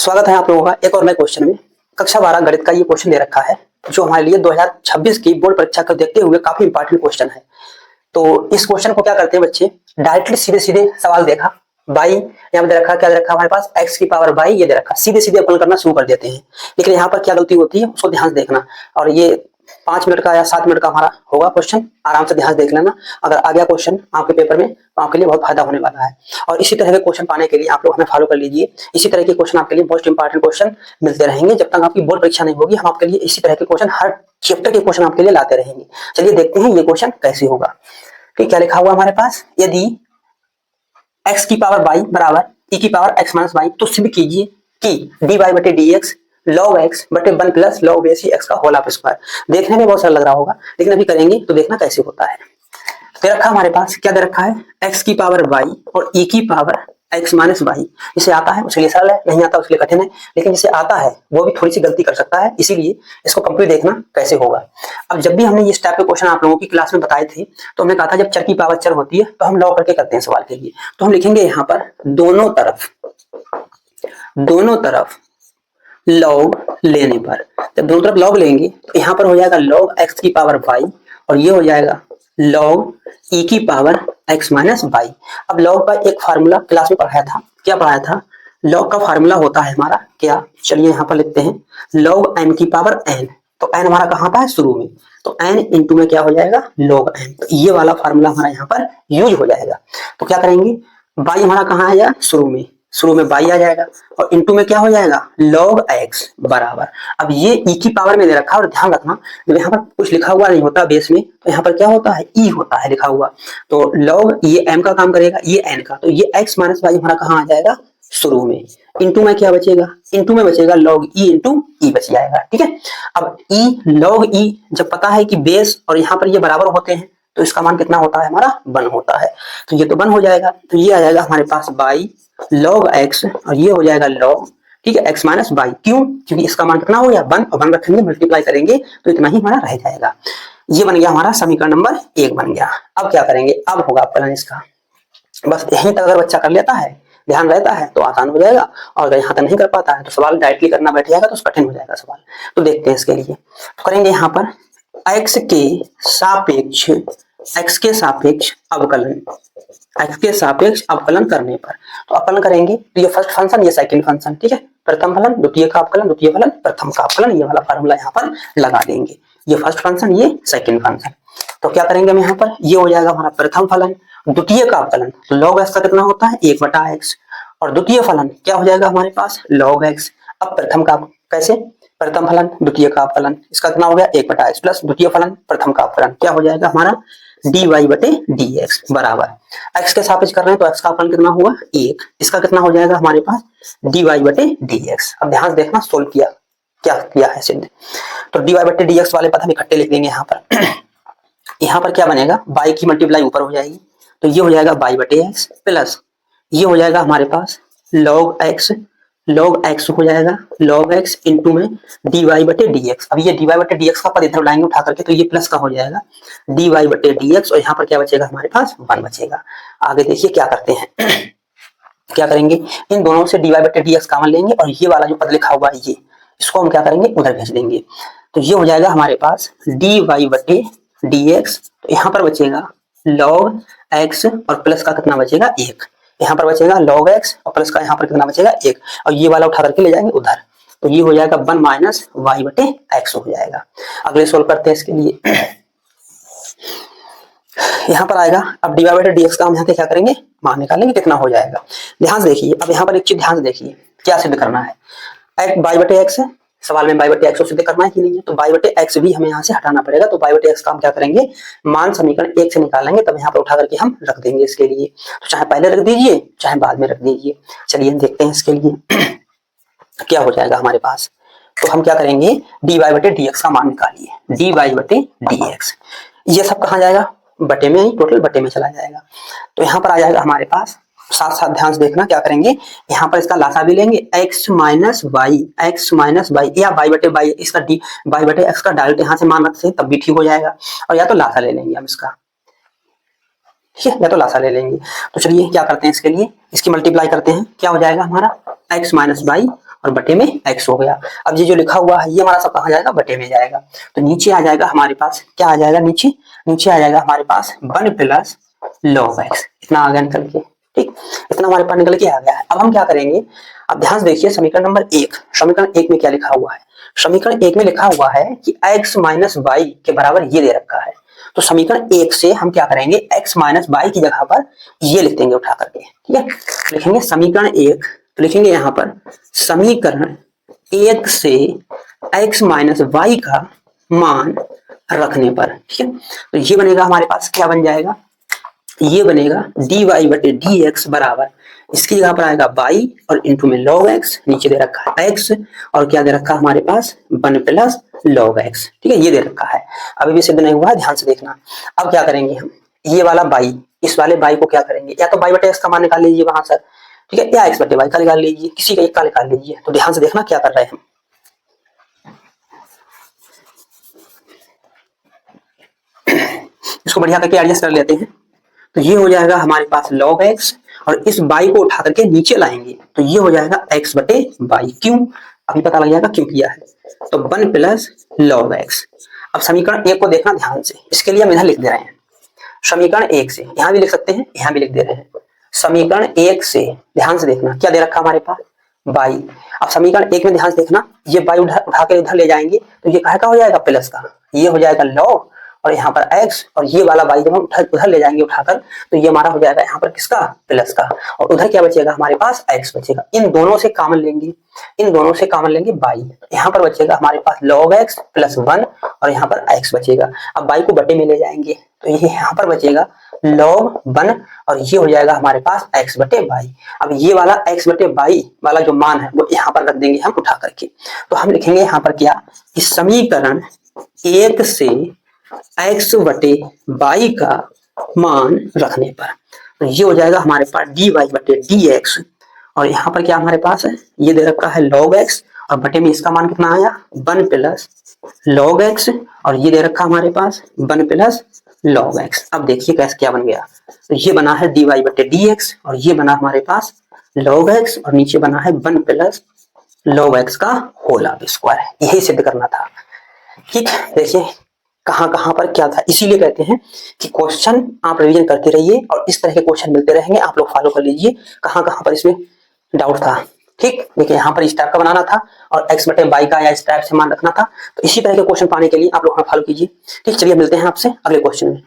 स्वागत है आप लोगों का एक और नए क्वेश्चन में। कक्षा 12 गणित का ये क्वेश्चन दे रखा है जो हमारे लिए 2026 की बोर्ड परीक्षा को देखते हुए काफी इंपॉर्टेंट क्वेश्चन है। तो इस क्वेश्चन को क्या करते हैं बच्चे, डायरेक्टली सीधे सीधे सवाल देखा, बाई यहाँ पे दे रखा, क्या दे रखा हमारे पास x की पावर बाई ये दे रखा, सीधे सीधे अपन करना शुरू कर देते हैं। लेकिन यहाँ पर क्या गलती होती है उसको ध्यान से देखना। और ये 5 मिनट का या 7 मिनट का हमारा होगा क्वेश्चन, आराम से ध्यान से देख लेना। अगर आ गया क्वेश्चन आपके पेपर में तो आपके लिए बहुत फायदा होने वाला है। और इसी तरह के क्वेश्चन पाने के लिए आप लोग हमें फॉलो कर लीजिए। इसी तरह के क्वेश्चन आपके लिए मोस्ट इंपॉर्टेंट क्वेश्चन मिलते रहेंगे जब तक आपकी बोर्ड परीक्षा नहीं होगी। हम आपके लिए इसी तरह के क्वेश्चन, हर चैप्टर के क्वेश्चन आपके लिए लाते रहेंगे। चलिए देखते हैं ये क्वेश्चन कैसे होगा। ठीक, क्या लिखा हुआ हमारे पास, यदि x की पावर y बराबर e की पावर x माइनस वाई, तो सिद्ध कीजिए कि dy बटे dx log x बटे 1 प्लस log बेस x का होल ऑफ स्क्वायर। देखने में बहुत सरल लग रहा होगा लेकिन अभी करेंगे तो देखना कैसे होता है। दे रखा हमारे पास, क्या दे रखा है, x की पावर y और e की पावर x माइनस वाई। जिसे आता है उसके लिए सरल है, नहीं आता उसके लिए कठिन है, लेकिन जिसे आता है वो भी थोड़ी सी गलती कर सकता है, इसीलिए इसको कंप्लीट देखना कैसे होगा। अब जब भी हमने इस टाइप के क्वेश्चन आप लोगों की क्लास में बताए थे तो हमने कहा था जब चर की पावर चर होती है तो हम लॉग करके करते हैं सवाल के लिए। तो हम लिखेंगे यहाँ पर दोनों तरफ लॉग लेने पर, जब दोनों तरफ लॉग लेंगे तो यहाँ पर हो जाएगा लॉग x की पावर y और ये हो जाएगा लॉग e की पावर x माइनस वाई। अब लॉग का एक फार्मूला क्लास में पढ़ाया था, क्या पढ़ाया था, लॉग का फार्मूला होता है हमारा क्या, चलिए यहाँ पर लिखते हैं लॉग n की पावर n। तो n हमारा कहाँ था है शुरू में, तो n इंटू में क्या हो जाएगा लॉग n। तो ये वाला फार्मूला हमारा यहाँ पर यूज हो जाएगा। तो क्या करेंगे, y हमारा कहाँ है यार, शुरू में y आ जाएगा और इनटू में क्या हो जाएगा log x बराबर। अब ये e की पावर में दे रखा है और ध्यान रखना जब यहाँ पर कुछ लिखा हुआ नहीं होता बेस में तो यहाँ पर क्या होता है e होता है लिखा हुआ। तो log ये m का काम करेगा, ये n का, तो ये x माइनस वाई हमारा कहाँ आ जाएगा शुरू में। इनटू में क्या बचेगा, इनटू में बचेगा log e इंटू ई बच जाएगा। ठीक है, अब e log e जब पता है कि बेस और यहाँ पर ये बराबर होते हैं तो इसका मान कितना होता है हमारा 1 होता है। तो ये तो 1 हो जाएगा, तो ये आ जाएगा हमारे पास बाई log x और ये हो जाएगा log, ठीक है, x माइनस वाई। क्यों, क्योंकि इसका मान कितना हो गया 1 और 1 रखेंगे मल्टीप्लाई करेंगे तो इतना ही हमारा रह जाएगा। ये बन गया हमारा समीकरण नंबर 1 बन गया। अब क्या करेंगे, अब होगा प्लान इसका, बस यहीं तक अगर बच्चा कर लेता है, ध्यान रहता है तो आसान हो जाएगा, और अगर यहाँ तक नहीं कर पाता है तो सवाल डायरेक्टली करना बैठ जाएगा तो कठिन हो जाएगा सवाल। तो देखते हैं इसके लिए, तो करेंगे यहाँ पर x के सापेक्ष अवकलन करने पर, तो अवकलन करेंगे तो ये फर्स्ट फंक्शन ये सेकंड फंक्शन, ठीक है, प्रथम फलन द्वितीय का अवकलन, द्वितीय फलन प्रथम का अवकलन, ये वाला फार्मूला यहाँ पर लगा देंगे। ये फर्स्ट फंक्शन ये सेकंड फंक्शन, तो क्या करेंगे हम यहाँ पर, ये हो जाएगा हमारा प्रथम फलन द्वितीय का अवकलन, तो log x का कितना होता है 1/x, और द्वितीय फलन क्या हो जाएगा हमारे पास log x। अब प्रथम का कैसे, प्रथम फलन द्वितीय का अवकलन, इसका कितना हो गया 1/x प्लस द्वितीय फलन प्रथम का अवकलन, क्या हो जाएगा हमारा dy बटे dx बराबर, x के सापेक्ष कर रहे हैं तो x का अवकलन कितना हुआ 1, इसका कितना हो जाएगा हमारे पास dy बटे dx। अब ध्यान से देखना सोल्व किया क्या किया है सिद्ध, तो dy बटे dx वाले पद हम इकट्ठे लिख देंगे यहाँ पर। यहाँ पर क्या बनेगा, y की मल्टीप्लाई ऊपर हो जाएगी तो ये हो जाएगा y बटे x प्लस ये हो जाएगा हमारे पास log x हो जाएगा log x इंटू में dy बटे dx। अब ये dy बटे dx का पद इधर लाएंगे उठा करके तो ये प्लस का हो जाएगा dy बटे dx, और यहाँ पर क्या बचेगा हमारे पास 1 बचेगा। आगे देखिए क्या करते हैं क्या करेंगे, इन दोनों से dy बटे dx कॉमन लेंगे और ये वाला जो पद लिखा हुआ है ये, इसको हम क्या करेंगे उधर भेज देंगे, तो ये हो जाएगा हमारे पास dy बटे dx, तो यहाँ पर बचेगा log x और प्लस का कितना बचेगा 1, यहाँ पर बचेगा log x और प्लस का यहाँ पर कितना बचेगा 1, और ये वाला उठा करके ले जाएंगे उधर, तो ये हो जाएगा 1 माइनस वाई बटे x हो जाएगा। अगले सोल्व करते हैं इसके लिए, यहाँ पर आएगा अब dy बटे dx का हम यहाँ से क्या करेंगे मान निकालेंगे कितना हो जाएगा। ध्यान से देखिए, अब यहाँ पर एक चीज ध्यान से देखिए क्या सिद्ध करना है, y बटे x है सवाल में, y बटे x को सिद्ध करना है कि नहीं है, तो y बटे x भी हमें यहाँ से हटाना पड़ेगा, तो y बटे x का हम क्या करेंगे मान समीकरण 1 से निकालेंगे, तब यहाँ पर उठा करके हम रख देंगे इसके लिए, तो चाहे पहले रख दीजिए चाहे बाद में रख दीजिए। चलिए देखते हैं इसके लिए क्या हो जाएगा हमारे पास, तो हम क्या करेंगे dy बटे dx का मान निकालिए, dy बटे dx, ये सब कहाँ जाएगा बटे में, टोटल बटे में चला जाएगा, तो यहाँ पर आ जाएगा हमारे पास, साथ साथ ध्यान से देखना क्या करेंगे, यहाँ पर इसका लासा भी लेंगे x माइनस वाई या y बटे वाई, इसका y बटे x का डायरेक्ट यहाँ से मान रखते हैं तब भी ठीक हो जाएगा, और या तो लासा ले लेंगे हम इसका, ठीक है, या तो लासा ले लेंगे। तो चलिए क्या करते हैं इसके लिए, इसकी मल्टीप्लाई करते हैं, क्या हो जाएगा हमारा x माइनस वाई और बटे में x हो गया। अब ये जो लिखा हुआ है ये हमारा सब कहाँ जाएगा, बटे में जाएगा। तो नीचे आ जाएगा हमारे पास, क्या आ जाएगा नीचे, नीचे आ जाएगा हमारे पास 1 प्लस log x, इतना आ गया निकल के। ठीक, इतना हमारे पास निकल के आ गया है। अब हम क्या करेंगे, अब ध्यान से देखिए समीकरण नंबर 1, समीकरण 1 में क्या लिखा हुआ है, समीकरण 1 में लिखा हुआ है कि x माइनस वाई के बराबर ये दे रखा है। तो समीकरण 1 से हम क्या करेंगे, x माइनस वाई की जगह पर ये लिख देंगे उठा करके। ठीक है, लिखेंगे समीकरण 1, तो लिखेंगे यहाँ पर समीकरण 1 से x माइनस वाई का मान रखने पर। ठीक है, तो ये बनेगा हमारे पास, क्या बन जाएगा, ये बनेगा dy बटे dx बराबर, इसकी जगह पर आएगा y और इंटू में log x, नीचे दे रखा है x और क्या दे रखा है हमारे पास 1 प्लस log x। ठीक है, ये दे रखा है, अभी भी सिद्ध नहीं हुआ है, ध्यान से देखना। अब क्या करेंगे हम, ये वाला y, इस वाले y को क्या करेंगे, या तो y बटे x का मान निकाल लीजिए वहां से, ठीक है, या x बटे y का निकाल लीजिए, किसी का एक का निकाल लीजिए। तो ध्यान से देखना क्या कर रहे हैं हम, इसको बढ़िया करके एडजस्ट कर लेते हैं। तो ये हो जाएगा हमारे पास log x और इस y को उठा करके नीचे लाएंगे तो ये हो जाएगा x बटे y। क्यों, अभी पता लग जाएगा क्यों किया है। तो 1 प्लस log x। अब समीकरण 1 को देखना ध्यान से, इसके लिए हम इधर लिख दे रहे हैं समीकरण 1 से, यहां भी लिख सकते हैं, यहां भी लिख दे रहे हैं समीकरण 1 से। ध्यान से देखना क्या दे रखा हमारे पास y। अब समीकरण 1 में ध्यान से देखना, ये y उठा के इधर ले जाएंगे तो ये का हो जाएगा प्लस का, ये हो जाएगा log और यहाँ पर x, और ये वाला y जब हम उधर ले जाएंगे उठाकर तो ये हमारा हो जाएगा यहाँ पर किसका, प्लस का, और उधर क्या बचेगा हमारे पास x बचेगा। इन दोनों से कॉमन लेंगे, इन दोनों से कॉमन लेंगे y, यहाँ पर बचेगा हमारे पास log x प्लस 1 और यहाँ पर x बचेगा। अब y को बटे में ले जाएंगे तो ये यहाँ पर बचेगा log 1 और ये हो जाएगा हमारे पास x बटे y। अब ये वाला x बटे y वाला जो मान है वो यहाँ पर रख देंगे हम उठा करके। तो हम लिखेंगे यहाँ पर क्या, इस समीकरण 1 से x बटे y का मान रखने पर, तो ये हो जाएगा हमारे पास dy बटे dx, और यहाँ पर क्या हमारे पास है, ये दे रखा है log x और बटे में इसका मान कितना आया 1 प्लस log x, और ये दे रखा हमारे पास 1 प्लस log x। अब देखिए कैसे क्या बन गया, तो ये बना है dy बटे dx और ये बना हमारे पास log x और नीचे बना है 1 प्लस log x का होल स्क्वायर। यही सिद्ध करना था। ठीक, देखिए कहां कहां पर क्या था, इसीलिए कहते हैं कि क्वेश्चन आप रिवीजन करते रहिए और इस तरह के क्वेश्चन मिलते रहेंगे, आप लोग फॉलो कर लीजिए कहां कहां पर इसमें डाउट था। ठीक, देखिए यहाँ पर इस टाइप का बनाना था और x बटे y का या इस टाइप से मान रखना था। तो इसी तरह के क्वेश्चन पाने के लिए आप लोग फॉलो कीजिए। ठीक, चलिए मिलते हैं आपसे अगले क्वेश्चन में।